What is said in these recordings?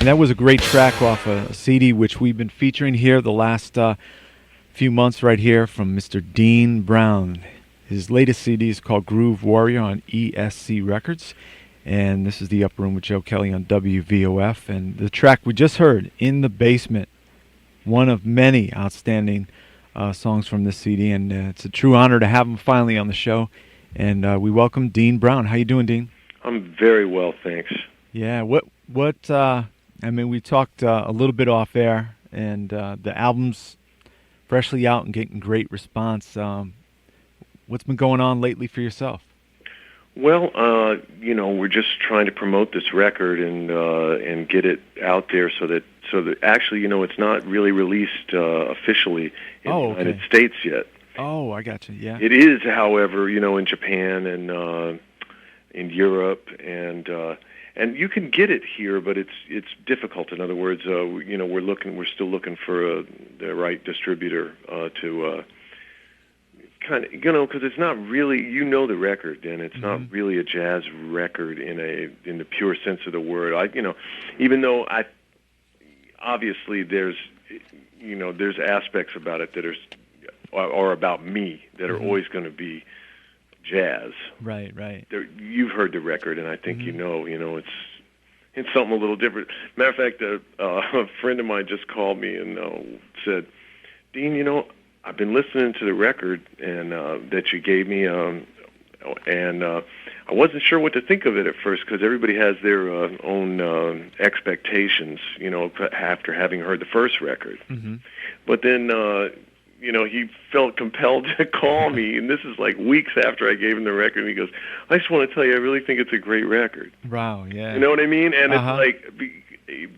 And that was a great track off a CD which we've been featuring here the last few months right here from Mr. Dean Brown. His latest CD is called Groove Warrior on ESC Records. And this is the Upper Room with Joe Kelley on WVOF. And the track we just heard, In the Basement, one of many outstanding songs from this CD. And it's a true honor to have him finally on the show. And we welcome Dean Brown. How you doing, Dean? I'm very well, thanks. Yeah, I mean, we talked a little bit off air, and the album's freshly out and getting great response. What's been going on lately for yourself? Well, we're just trying to promote this record and get it out there so that actually, it's not really released officially in the United States yet. Oh, I got you. Yeah. It is, however, in Japan and in Europe and you can get it here, but it's difficult. In other words, we're still looking for the right distributor to kind of, because it's not really, the record, and it's not really a jazz record in the pure sense of the word. Even though obviously there's aspects about it that are about me that are always going to be jazz. Right. You've heard the record, and I think it's something a little different. Matter of fact, a friend of mine just called me and said, Dean, I've been listening to the record and that you gave me, and I wasn't sure what to think of it at first because everybody has their own expectations, after having heard the first record. Mm-hmm. But then he felt compelled to call me, and this is like weeks after I gave him the record, and he goes, I just want to tell you, I really think it's a great record. Wow, yeah. You know what I mean? And it's like,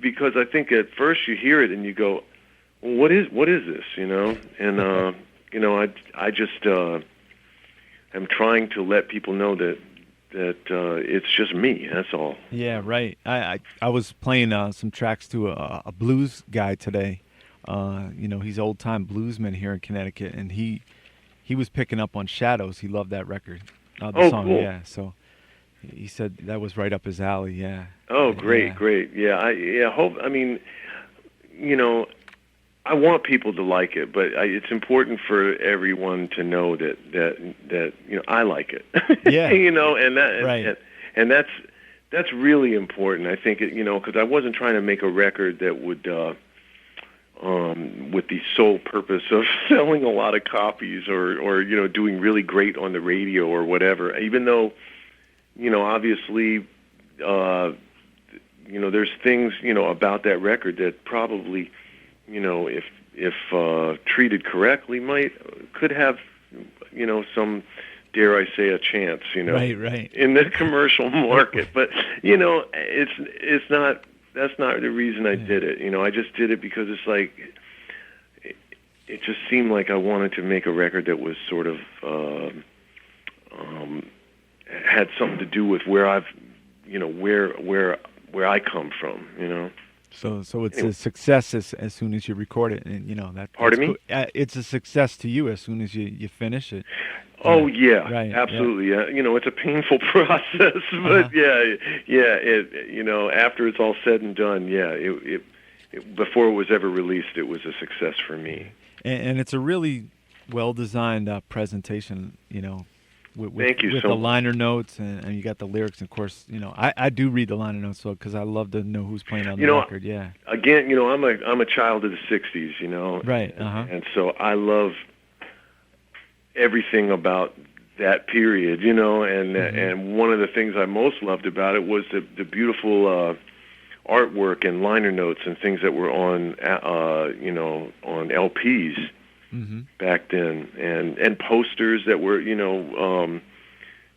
because I think at first you hear it and you go, well, what is this, And, I just am trying to let people know that it's just me, that's all. Yeah, right. I was playing some tracks to a blues guy today. He's old-time bluesman here in Connecticut, and he was picking up on Shadows. He loved that record, the song. Cool. Yeah, so he said that was right up his alley. Yeah. Oh, great. Yeah, I want people to like it, but it's important for everyone to know that I like it. Yeah. And that's really important. I think because I wasn't trying to make a record that would. With the sole purpose of selling a lot of copies or doing really great on the radio or whatever. Even though, obviously, there's things, about that record that probably, if treated correctly, could have, some, dare I say, a chance, right. in the commercial market. But, it's not. That's not the reason I did it. I just did it because it's like it just seemed like I wanted to make a record that was sort of had something to do with where I've, where I come from. So it's a success as soon as you record it, and that. Pardon me? Cool. It's a success to you as soon as you finish it. Oh yeah, right, absolutely. Yeah. It's a painful process, but after it's all said and done, it before it was ever released, it was a success for me. And it's a really well designed presentation, with Thank you with so the much. liner notes and you got the lyrics. Of course, I do read the liner notes because I love to know who's playing on the record. Yeah. Again, I'm a child of the '60s, Right. And so I love everything about that period, and one of the things I most loved about it was the beautiful artwork and liner notes and things that were on on LPs back then, and posters that were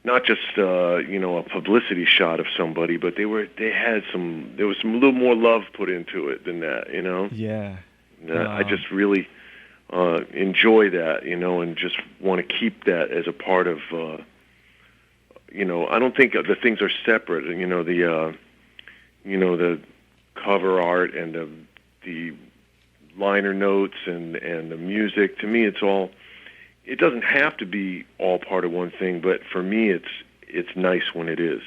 not just a publicity shot of somebody, but there was some a little more love put into it than that, Yeah. I just really enjoy that, and just want to keep that as a part of, I don't think the things are separate. The cover art and the liner notes and the music. To me, it's all. It doesn't have to be all part of one thing, but for me, it's nice when it is.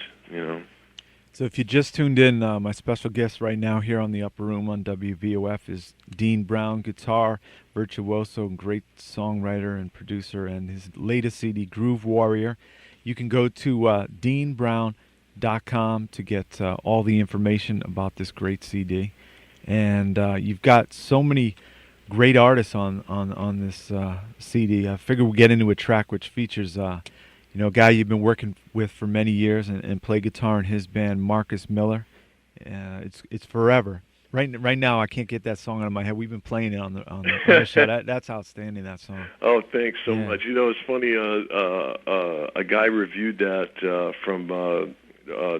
So if you just tuned in, my special guest right now here on the Upper Room on WVOF is Dean Brown, guitar virtuoso, great songwriter and producer, and his latest CD, Groove Warrior. You can go to deanbrown.com to get all the information about this great CD. And you've got so many great artists on this CD. I figure we'll get into a track which features a guy you've been working with for many years and play guitar in his band, Marcus Miller. It's Forever. Right now, I can't get that song out of my head. We've been playing it on the show. That's outstanding, that song. Oh, thanks so much. It's funny. A guy reviewed that from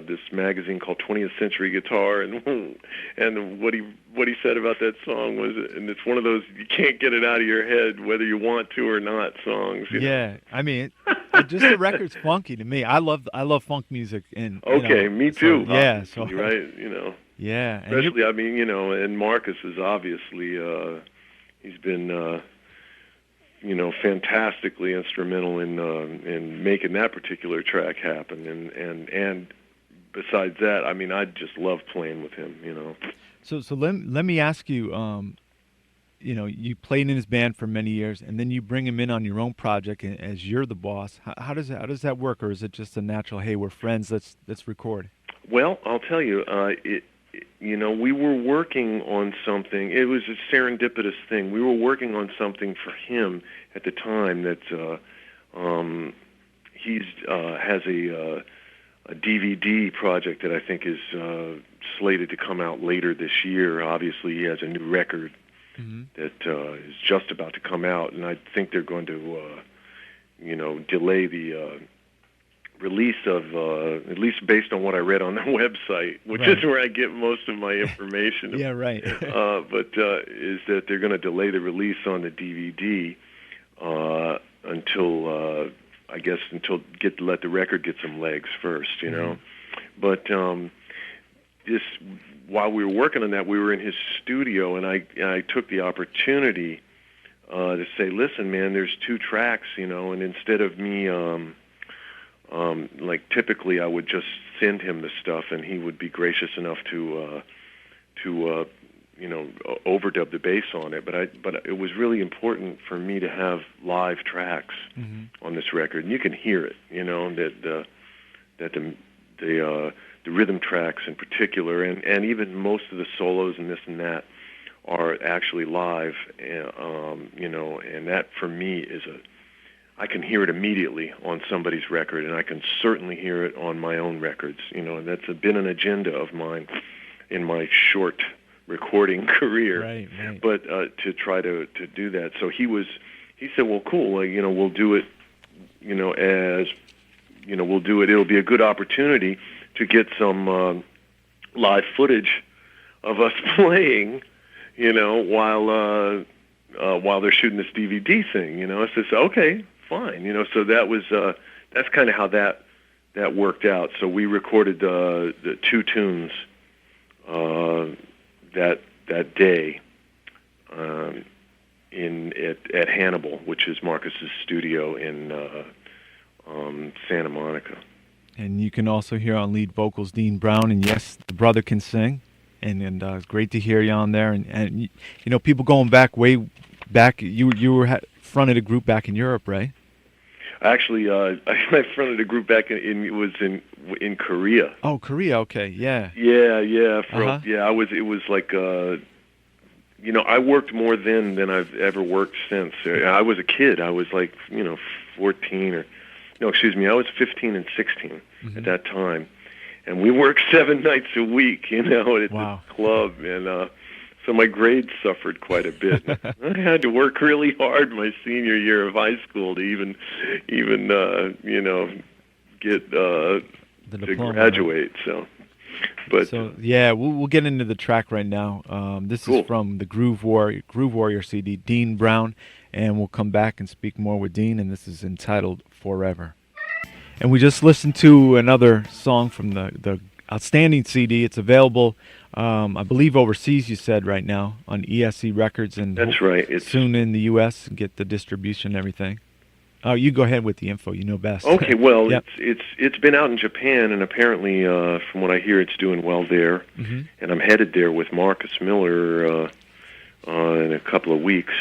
this magazine called 20th Century Guitar, and what he said about that song was, and it's one of those you can't get it out of your head whether you want to or not songs. You know? I mean, just the record's funky to me. I love funk music, and me too. So right, yeah, especially I mean, and Marcus is obviously he's been fantastically instrumental in making that particular track happen, and besides that, I mean, I just love playing with him. So let me ask you. You played in his band for many years, and then you bring him in on your own project as you're the boss. How does that work, or is it just a natural? Hey, we're friends. Let's record. Well, I'll tell you. We were working on something. It was a serendipitous thing. We were working on something for him at the time that he's has a DVD project that I think is slated to come out later this year. Obviously, he has a new record that is just about to come out, and I think they're going to, delay the release of, at least based on what I read on their website, which is where I get most of my information. Yeah, right. But is that they're going to delay the release on the DVD until let the record get some legs first, But while we were working on that, we were in his studio, and I took the opportunity to say, listen, man, there's 2 tracks, and instead of me, like typically I would just send him the stuff, and he would be gracious enough to overdub the bass on it. But it was really important for me to have live tracks on this record, and you can hear it, that the rhythm tracks in particular, and even most of the solos and this and that are actually live, and that for me is I can hear it immediately on somebody's record, and I can certainly hear it on my own records, and that's been an agenda of mine in my short recording career. Right. But to try to do that, so he said, well, cool, we'll do it, we'll do it. It'll be a good opportunity to get some live footage of us playing, while they're shooting this DVD thing, I said, okay, fine, so that was that's kind of how that worked out. So we recorded the 2 tunes that day at Hannibal, which is Marcus's studio in Santa Monica. And you can also hear on lead vocals Dean Brown, and yes, the brother can sing, and it's great to hear you on there. And people going way back. You were fronted a group back in Europe, right? Actually, I fronted a group back in Korea. Oh, Korea, okay, yeah. Yeah. It was like I worked more then than I've ever worked since. I was a kid. I was like 14 I was 15 and 16 at that time, and we worked 7 nights a week, at the club, and so my grades suffered quite a bit. I had to work really hard my senior year of high school to even get to diploma, graduate. Right? But we'll get into the track right now. This is from the Groove Warrior CD, Dean Brown, and we'll come back and speak more with Dean, and this is entitled Forever. And we just listened to another song from the outstanding CD. It's available, I believe, overseas, you said, right now on ESC Records, and that's right. It's soon in the U.S. and get the distribution and everything. Oh, you go ahead with the info. You know best. Okay, well, Yep. it's been out in Japan, and apparently, from what I hear, it's doing well there. Mm-hmm. And I'm headed there with Marcus Miller in a couple of weeks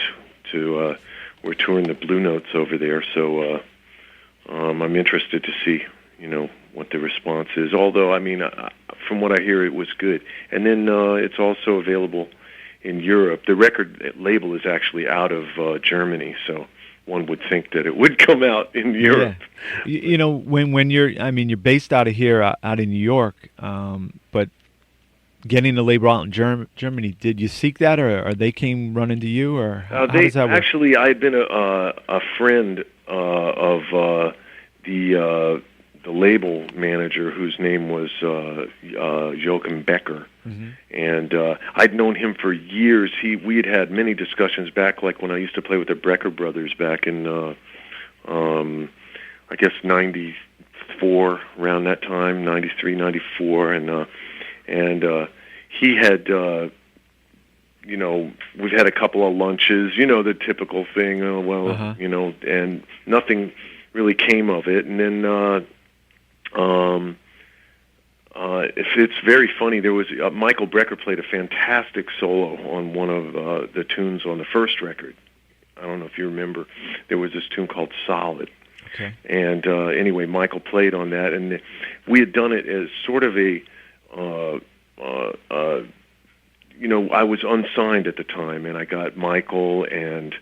to. We're touring the Blue Notes over there, so I'm interested to see, what the response is. Although, I mean, from what I hear, it was good. And then it's also available in Europe. The record label is actually out of Germany, so one would think that it would come out in Europe. Yeah. When you're based out of here, out in New York, but getting the label out in Germany, did you seek that, or they came running to you, or how does that work? Actually, I had been a friend of the label manager, whose name was Joachim Becker, Mm-hmm. and I'd known him for years. We had many discussions back, like when I used to play with the Brecker brothers back in, I guess '94, around that time, '93, '94, and he had, we've had a couple of lunches, the typical thing, and nothing really came of it. And then it's very funny. There was Michael Brecker played a fantastic solo on one of the tunes on the first record. I don't know if you remember. There was this tune called Solid. Okay. And anyway, Michael played on that, and we had done it as sort of a I was unsigned at the time, and I got Michael and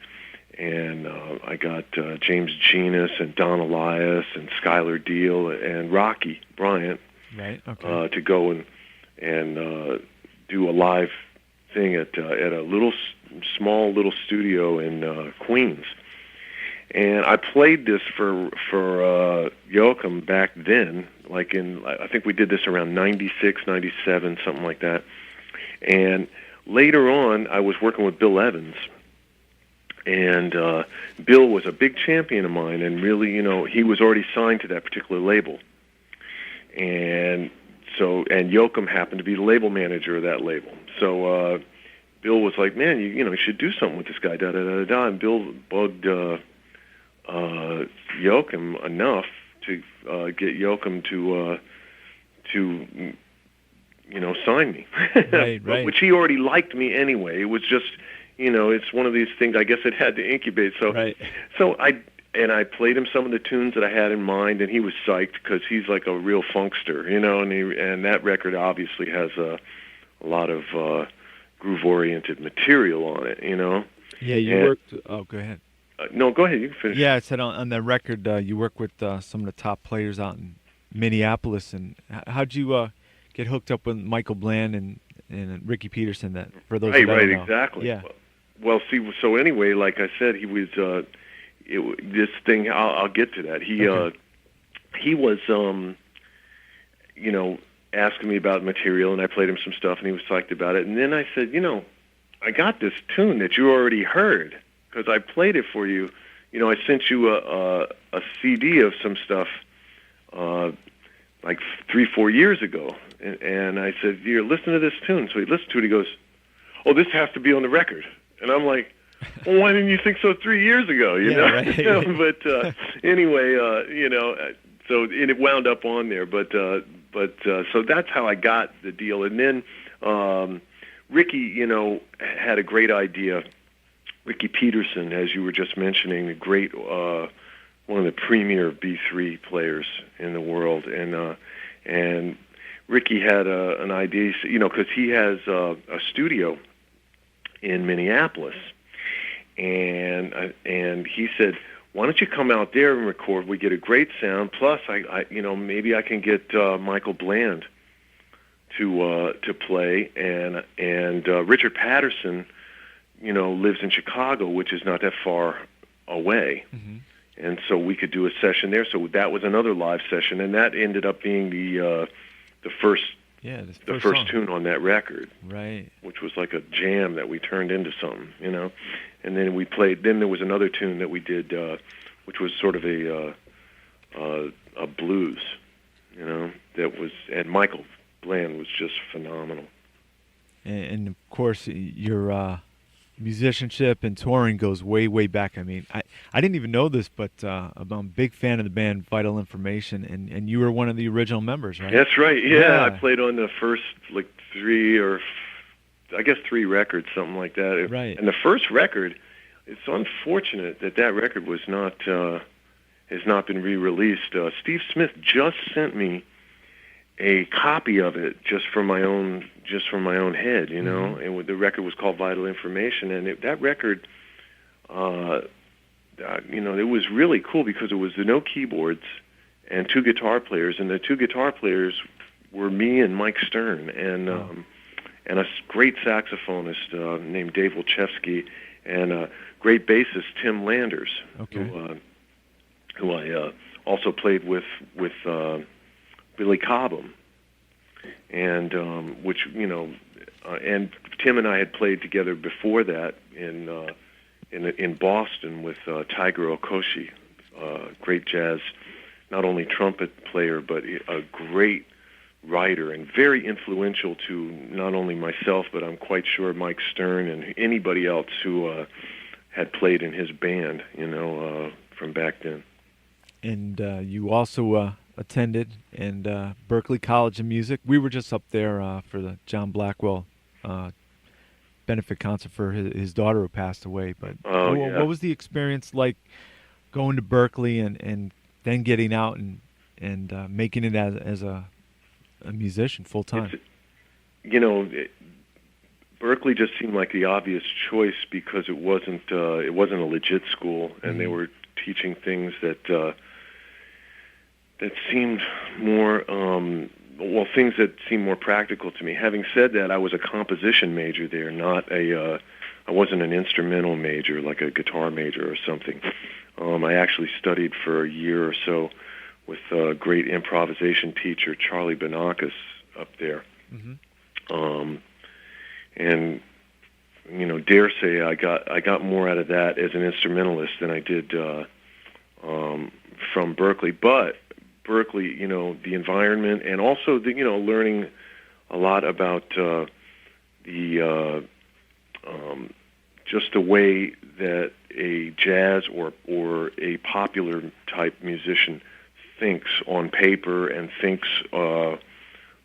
I got James Genus and Don Elias and Skylar Deal and Rocky Bryant, right? Okay. To go and do a live thing at a small little studio in Queens. And I played this for Joachim back then, like I think we did this around 96, 97, something like that. And later on, I was working with Bill Evans, and Bill was a big champion of mine, and really, he was already signed to that particular label. And Joachim happened to be the label manager of that label. So Bill was like, man, you should do something with this guy, da-da-da-da-da. And Bill bugged Joachim enough to get Joachim to sign me. Right. Which he already liked me anyway. It was just, it's one of these things, I guess it had to incubate. So, right. So I played him some of the tunes that I had in mind, and he was psyched because he's like a real funkster, and that record obviously has a lot of groove-oriented material on it, Yeah, you worked. Oh, go ahead. No, go ahead. You can finish. Yeah, I said on that record you work with some of the top players out in Minneapolis, and how'd you get hooked up with Michael Bland and Ricky Peterson? That for those that don't know. Exactly. Yeah. Well, see, so anyway, like I said, he was this thing. I'll get to that. He was asking me about material, and I played him some stuff, and he was psyched about it. And then I said, I got this tune that you already heard, because I played it for you. I sent you a CD of some stuff like 3-4 years ago. And I said, here, listen to this tune. So he listened to it. He goes, oh, this has to be on the record. And I'm like, well, why didn't you think so 3 years ago? Right. But anyway, so it wound up on there. But so that's how I got the deal. And then Ricky, had a great idea. Ricky Peterson, as you were just mentioning, a great, one of the premier B3 players in the world, and Ricky had an idea, because he has a studio in Minneapolis, and he said, why don't you come out there and record? We get a great sound. Plus, I maybe I can get Michael Bland to play, and Richard Patterson, lives in Chicago, which is not that far away. Mm-hmm. And so we could do a session there. So that was another live session, and that ended up being the first tune on that record, right? Which was like a jam that we turned into something, And then we played. Then there was another tune that we did, which was sort of a blues, That was, and Michael Bland was just phenomenal. And of course, your musicianship and touring goes way, way back. I mean, I didn't even know this, but I'm a big fan of the band Vital Information, and you were one of the original members, right? That's right. Yeah, Yeah. I played on the first three records, something like that. Right. And the first record, it's unfortunate that record was not has not been re-released. Steve Smith just sent me a copy of it just from my own head, you know. Mm-hmm. And the record was called Vital Information, and that record, it was really cool because it was the no keyboards and two guitar players, and the two guitar players were me and Mike Stern, and a great saxophonist named Dave Wilczewski, and a great bassist Tim Landers, who I also played with Billy Cobham, and and Tim and I had played together before that in Boston with Tiger Okoshi, great jazz, not only trumpet player but a great writer and very influential to not only myself but I'm quite sure Mike Stern and anybody else who had played in his band, from back then. And you also attended Berklee College of Music. We were just up there for the John Blackwell benefit concert for his daughter who passed away. But what was the experience like going to Berklee and then getting out and making it as a musician full time? Berklee just seemed like the obvious choice because it wasn't a legit school, and they were teaching things that seemed more things that seemed more practical to me. Having said that, I was a composition major there, I wasn't an instrumental major like a guitar major or something. I actually studied for a year or so with a great improvisation teacher, Charlie Banakis, up there. And dare say I got more out of that as an instrumentalist than I did from Berklee. But Berklee, the environment, and also learning a lot about just the way that a jazz or a popular type musician thinks on paper and thinks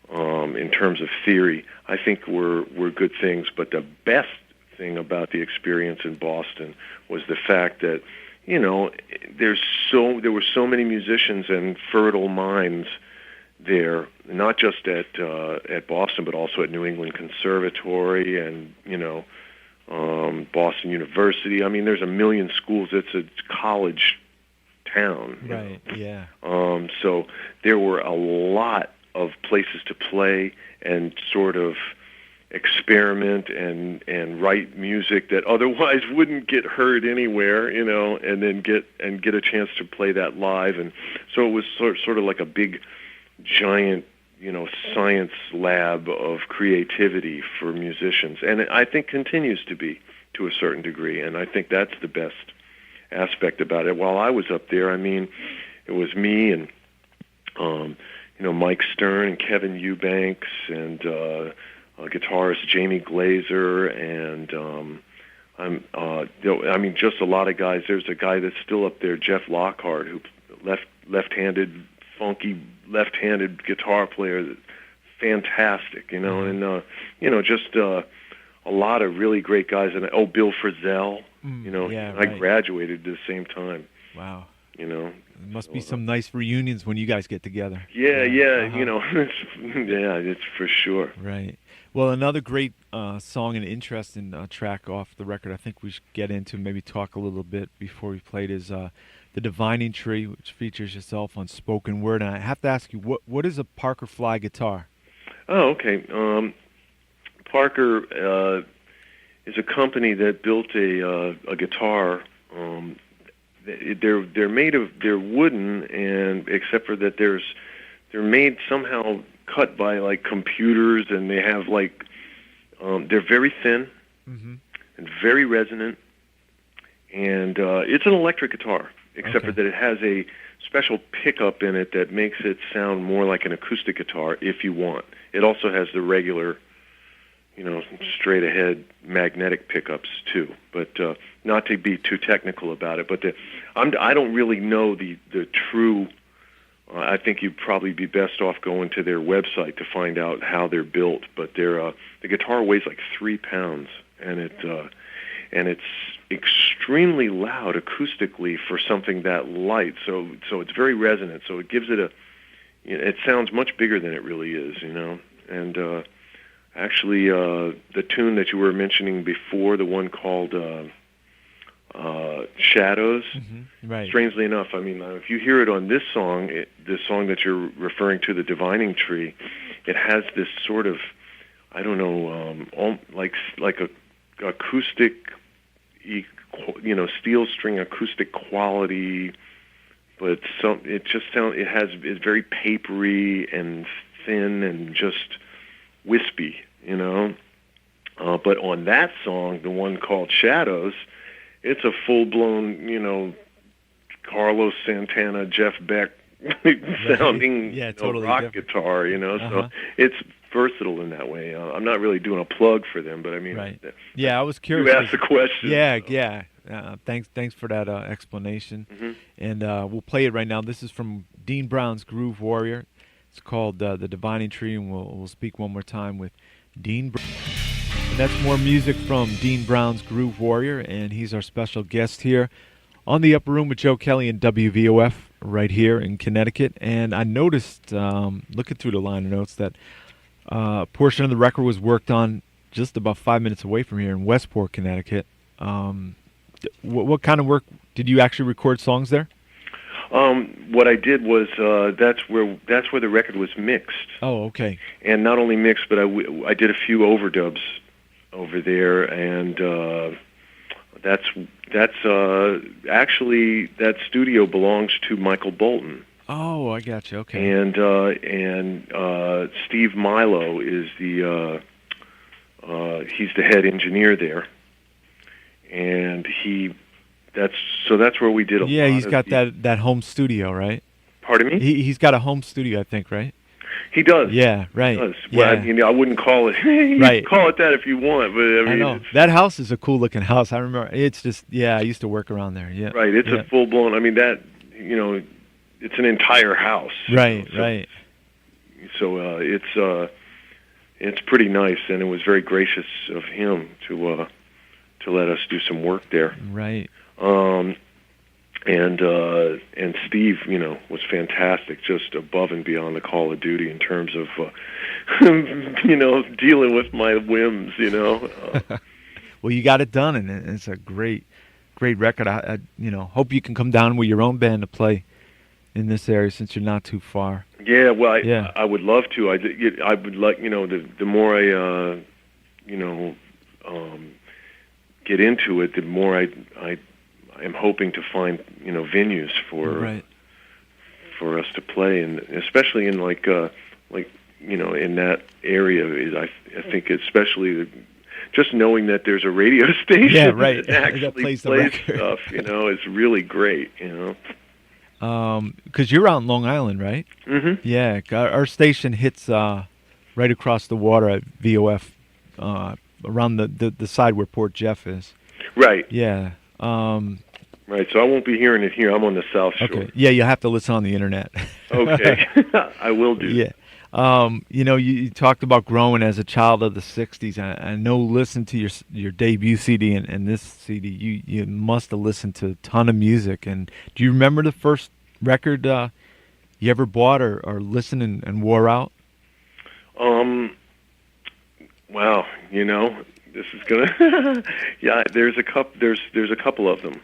in terms of theory, I think were good things. But the best thing about the experience in Boston was the fact that there were so many musicians and fertile minds there, not just at Boston, but also at New England Conservatory and Boston University. I mean, there's a million schools. It's a college town. Right. Yeah. So there were a lot of places to play and sort of experiment and write music that otherwise wouldn't get heard anywhere, and then get a chance to play that live. And so it was sort of like a big, giant, science lab of creativity for musicians. And I think continues to be to a certain degree. And I think that's the best aspect about it. While I was up there, I mean, it was me and Mike Stern and Kevin Eubanks and guitarist Jamie Glazer and just a lot of guys. There's a guy that's still up there, Jeff Lockhart, who left-handed, funky left-handed guitar player, fantastic, and just a lot of really great guys. And Bill Frisell, yeah, I right. graduated at the same time. Wow. There must be some nice reunions when you guys get together. Yeah, it's for sure. Right. Well, another great song and interesting track off the record I think we should get into, maybe talk a little bit before we played, is The Divining Tree, which features yourself on spoken word. And I have to ask you, what is a Parker Fly guitar? Oh, okay. Parker is a company that built a guitar. They're wooden, and except for that they're made somehow cut by like computers, and they have like they're very thin and very resonant, and it's an electric guitar, except for that it has a special pickup in it that makes it sound more like an acoustic guitar if you want. It also has the regular straight ahead magnetic pickups too. But not to be too technical about it. But I don't really know the true. I think you'd probably be best off going to their website to find out how they're built. But the guitar weighs like 3 pounds, and it's extremely loud acoustically for something that light. So it's very resonant. So it gives it it sounds much bigger than it really is, And actually, the tune that you were mentioning before, the one called Shadows, right. Strangely enough, I mean, if you hear it on this song, this song that you're referring to, the Divining Tree, it has this sort of, I don't know, like a acoustic, steel string acoustic quality, but it's very papery and thin and just wispy, But on that song, the one called Shadows, it's a full-blown, Carlos Santana, Jeff Beck sounding totally rock different guitar, So it's versatile in that way. I'm not really doing a plug for them, but I mean, right. I was curious. You asked the question. Yeah. Thanks for that explanation. And we'll play it right now. This is from Dean Brown's Groove Warrior. It's called The Divining Tree, and we'll speak one more time with Dean Brown. And that's more music from Dean Brown's Groove Warrior, and he's our special guest here on the Upper Room with Joe Kelley and WVOF right here in Connecticut. And I noticed, looking through the liner notes, that a portion of the record was worked on just about 5 minutes away from here in Westport, Connecticut. What kind of work did you actually record songs there? What I did was that's where the record was mixed. Oh, okay. And not only mixed, but I did a few overdubs over there, and that's actually that studio belongs to Michael Bolton. Oh, I got you. Okay. And Steve Milo is he's the head engineer there, and that's where we did a lot. Yeah, he's got that home studio, right? Pardon me? He's got a home studio, I think, right? He does. Yeah, right. He does. Yeah. Well, I wouldn't call it. You right. can call it that if you want, but I mean, I know that house is a cool looking house. I remember. It's just I used to work around there. Yeah. Right. It's a full blown. I mean that it's an entire house. Right. Right. So it's pretty nice, and it was very gracious of him to let us do some work there. Right. And Steve, was fantastic, just above and beyond the call of duty in terms of, dealing with my whims, Well, you got it done, and it's a great record. I hope you can come down with your own band to play in this area since you're not too far. Yeah, well, I would love to. I would like, the more I, get into it, the more I am hoping to find venues for us to play, and especially in like in that area. I think especially just knowing that there's a radio station that actually plays stuff, is really great. Because you're out in Long Island, right? Mm-hmm. Yeah, our station hits right across the water at VOF, around the side where Port Jeff is. Right. Yeah. Right, so I won't be hearing it here. I'm on the South Shore. Okay. Yeah, you'll have to listen on the internet. Okay. I will do. Yeah. You talked about growing as a child of the 60s. I know, listen to your debut CD and this CD, you must have listened to a ton of music. And do you remember the first record you ever bought or listened and wore out? Wow, this is gonna. Yeah, there's a couple of them.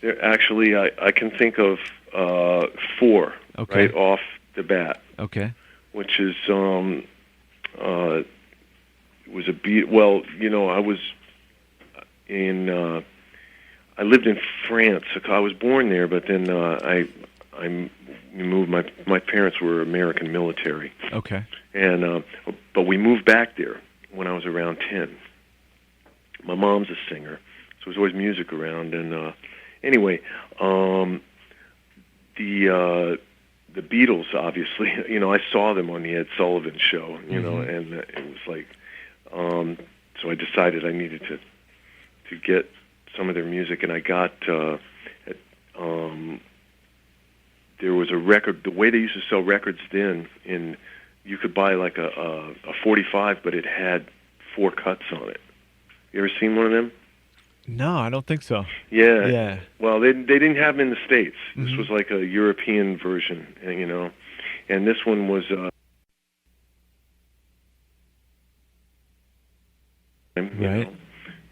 There actually, I can think of 4 right off the bat. Okay. Which is was a beat. Well, I was in. I lived in France. I was born there, but then I moved. My parents were American military. Okay. And but we moved back there when I was around 10. My mom's a singer, so there's always music around. And anyway, the Beatles, obviously, I saw them on the Ed Sullivan Show, and it was like So I decided I needed to get some of their music, and I got there was a record. The way they used to sell records then, you could buy like a 45, but it had 4 cuts on it. You ever seen one of them? No, I don't think so. Yeah. Yeah. Well, they didn't have them in the States. This Mhm. was like a European version, and this one was. Right.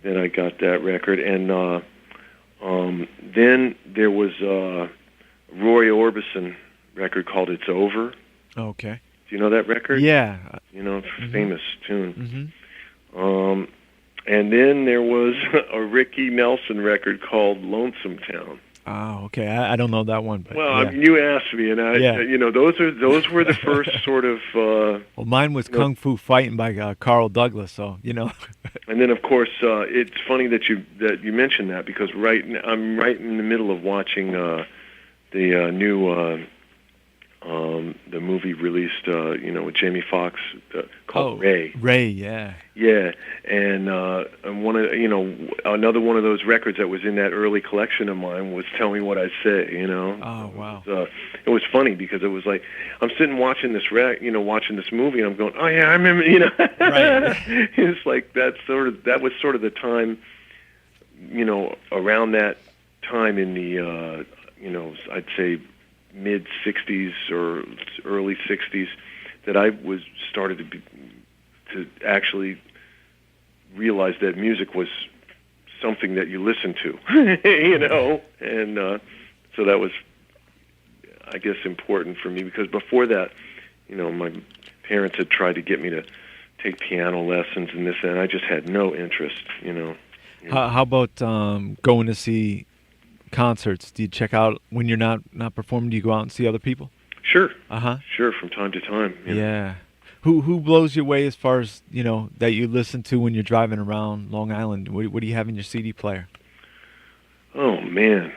Then I got that record, and then there was a Roy Orbison record called "It's Over." Okay. Do you know that record? Yeah. Famous tune. Mhm. And then there was a Ricky Nelson record called "Lonesome Town." Oh, okay. I don't know that one, but Well, yeah. I mean, you asked me, and those were the first sort of. Well, mine was Kung Fu Fighting by Carl Douglas, so And then, of course, it's funny that you mentioned that, because I'm right in the middle of watching the new the movie released, with Jamie Foxx called Ray. Ray, yeah. Yeah, and one of another one of those records that was in that early collection of mine was "Tell Me What I Say." Oh, wow. It was funny because it was like I'm sitting watching this watching this movie, and I'm going, oh yeah, I remember, Right. It's like that was sort of the time, around that time in the I'd say mid '60s or early '60s, that I was started to actually realize that music was something that you listen to, and so that was, I guess, important for me, because before that, my parents had tried to get me to take piano lessons and this, and I just had no interest, How about going to see concerts? Do you check out when you're not performing? Do you go out and see other people? Sure. Uh-huh. Sure, from time to time. Yeah. Who blows your way as far as, that you listen to when you're driving around Long Island? What do you have in your CD player? Oh, man.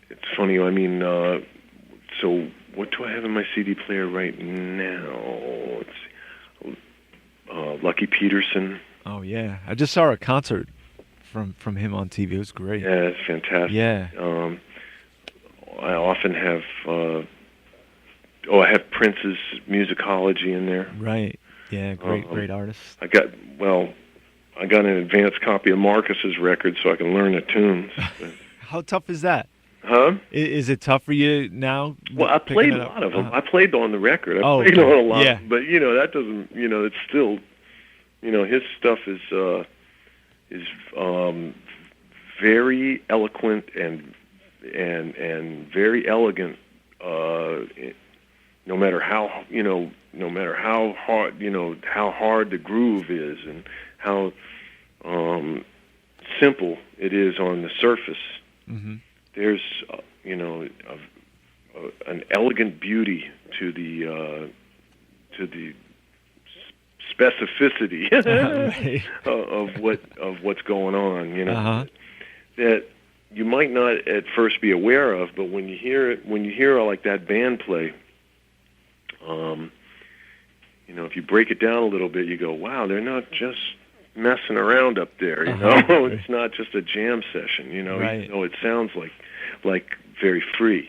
It's funny. I mean, so what do I have in my CD player right now? Let's see. Lucky Peterson. Oh, yeah. I just saw a concert from him on TV. It was great. Yeah, it's fantastic. Yeah. I often have... I have Prince's Musicology in there. Right. Yeah, great artist. I got an advanced copy of Marcus's record so I can learn the tunes. How tough is that? Huh? Is it tough for you now? Well, I played a lot of them. Uh-huh. I played on the record. I played okay. on a lot. Yeah. But that doesn't. It's still. His stuff is very eloquent and very elegant. No matter how hard how hard the groove is, and how simple it is on the surface. Mm-hmm. There's an elegant beauty to the specificity of what's going on. Uh-huh. That you might not at first be aware of, but when you hear like that band play. If you break it down a little bit, you go, wow, they're not just messing around up there, Uh-huh. It's not just a jam session, Right. even though it sounds like very free,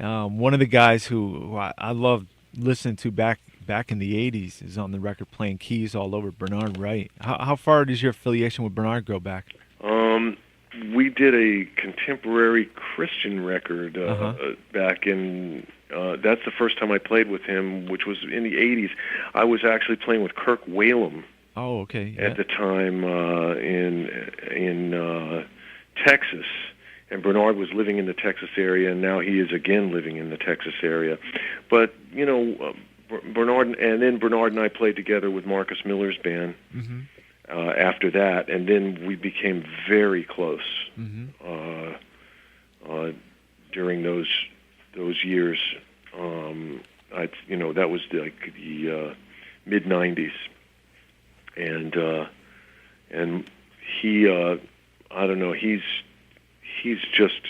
One of the guys who I loved listening to back in the 80s is on the record playing keys all over, Bernard Wright. How far does your affiliation with Bernard go back? We did a contemporary Christian record back in... that's the first time I played with him, which was in the 80s. I was actually playing with Kirk Whalum. Oh, okay. Yeah. At the time in Texas, and Bernard was living in the Texas area, and now he is again living in the Texas area. But Bernard and I played together with Marcus Miller's band. Mm-hmm. After that, and then we became very close. Mm-hmm. During those years. That was like the mid '90s, and he, I don't know, he's just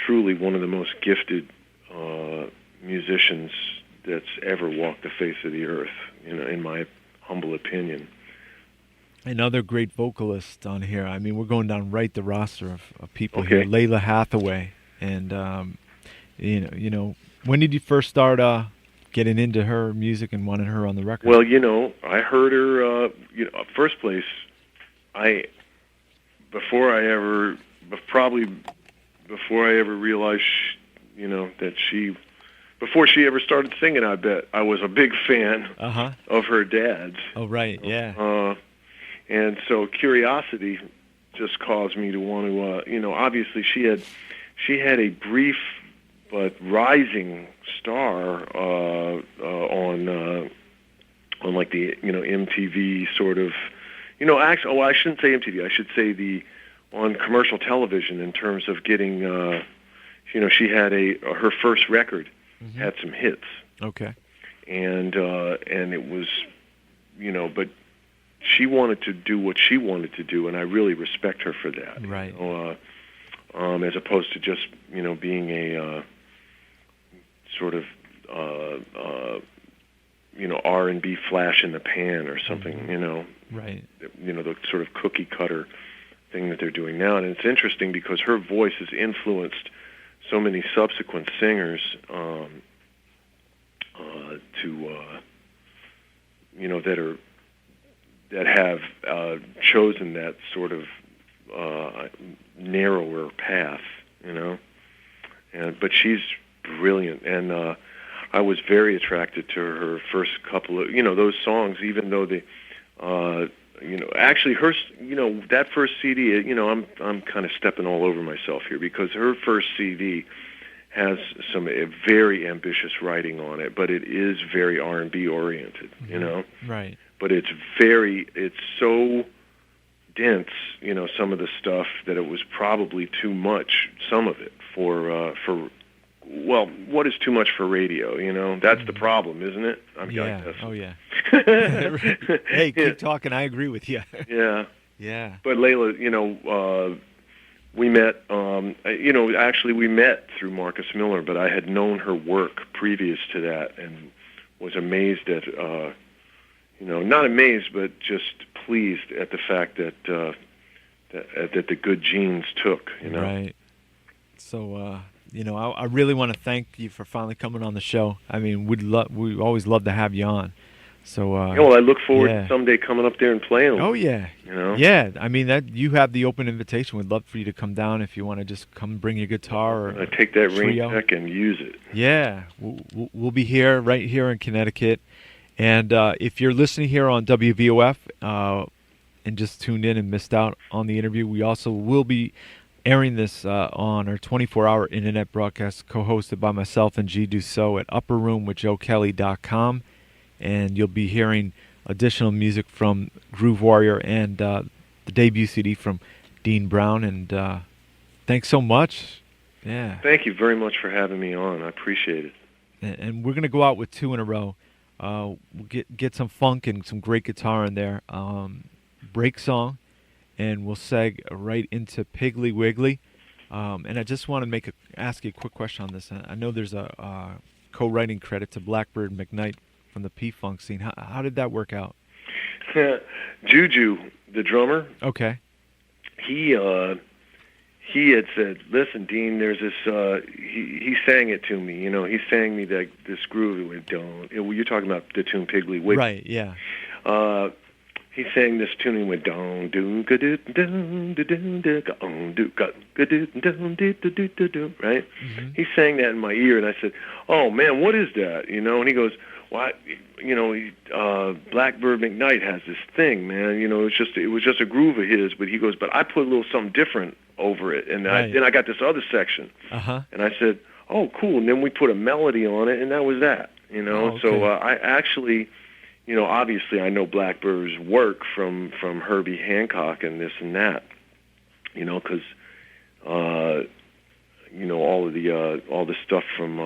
truly one of the most gifted musicians that's ever walked the face of the earth. in my humble opinion. Another great vocalist on here. I mean, we're going down right the roster of people Okay. here. Lalah Hathaway, and when did you first start getting into her music and wanting her on the record? Well, I heard her. First place, before I ever realized, that before she ever started singing, I bet I was a big fan of her dad's. Oh, right, yeah. And so curiosity just caused me to want to, obviously she had a brief but rising star on like the MTV sort of, actually, I shouldn't say MTV. I should say on commercial television in terms of getting, she had her first record had some hits. Okay. And it was, but she wanted to do what she wanted to do, and I really respect her for that. Right. As opposed to just being a sort of R&B flash in the pan or something. Right. The sort of cookie cutter thing that they're doing now, and it's interesting because her voice has influenced so many subsequent singers that have chosen that sort of narrower path, but she's brilliant, and I was very attracted to her first couple of those songs, even though actually her that first CD, I'm kind of stepping all over myself here because her first CD has some very ambitious writing on it, but it is very R&B oriented, Right. But it's so dense, some of the stuff that it was probably too much, some of it for what is too much for radio, That's the problem, isn't it? Yeah. Oh, yeah. Hey, keep talking. I agree with you. Yeah. Yeah. But Lalah, we met, actually we met through Marcus Miller, but I had known her work previous to that and was amazed at, not amazed, but just pleased at the fact that the good genes took, Right. So, I really want to thank you for finally coming on the show. I mean, we always love to have you on. So, well, I look forward to someday coming up there and playing. Oh yeah, yeah. I mean, that you have the open invitation. We'd love for you to come down if you want to just come bring your guitar or I take that trio. ring check and use it. Yeah, we'll be here right here in Connecticut, and if you're listening here on WVOF and just tuned in and missed out on the interview, we also will be airing this on our 24-hour internet broadcast, co-hosted by myself and G. Dussault at upperroomwithjoekelly.com. And you'll be hearing additional music from Groove Warrior and the debut CD from Dean Brown. And thanks so much. Yeah. Thank you very much for having me on. I appreciate it. And we're going to go out with two in a row. We'll get some funk and some great guitar in there. Break song. And we'll seg right into Piggly Wiggly. And I just want to ask you a quick question on this. I know there's a co-writing credit to Blackbyrd McKnight from the P-Funk scene. How did that work out? Juju, the drummer. Okay. He had said, "Listen, Dean, there's this." He sang it to me. He sang me this groove. It went down. You're talking about the tune Piggly Wiggly, right? Yeah. He sang this tune and went down, doon, ga-doon, doon, doon, doon, ga-doon, doon, doon, right? He sang that in my ear, and I said, "Oh man, what is that?" And he goes, "Why? Blackbyrd McKnight has this thing, man. It was just a groove of his, but he goes, but I put a little something different over it, and then I got this other section." And I said, "Oh, cool." And then we put a melody on it, and that was that. Oh, okay. So I actually. Obviously I know Blackbird's work from Herbie Hancock and this and that, because all of the stuff from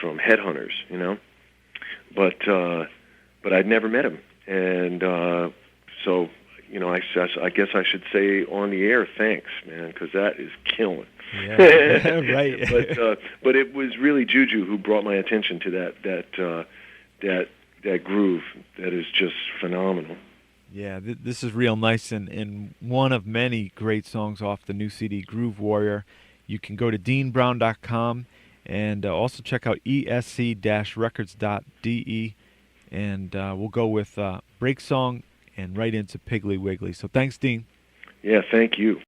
Headhunters, but I'd never met him, and so I guess I should say on the air, thanks, man, because that is killing. Yeah, right. But it was really Juju who brought my attention to that that groove that is just phenomenal. Yeah, this is real nice, and one of many great songs off the new CD, Groove Warrior. You can go to deanbrown.com and also check out esc-records.de, and we'll go with Break Song and right into Piggly Wiggly. So thanks, Dean. Yeah, thank you.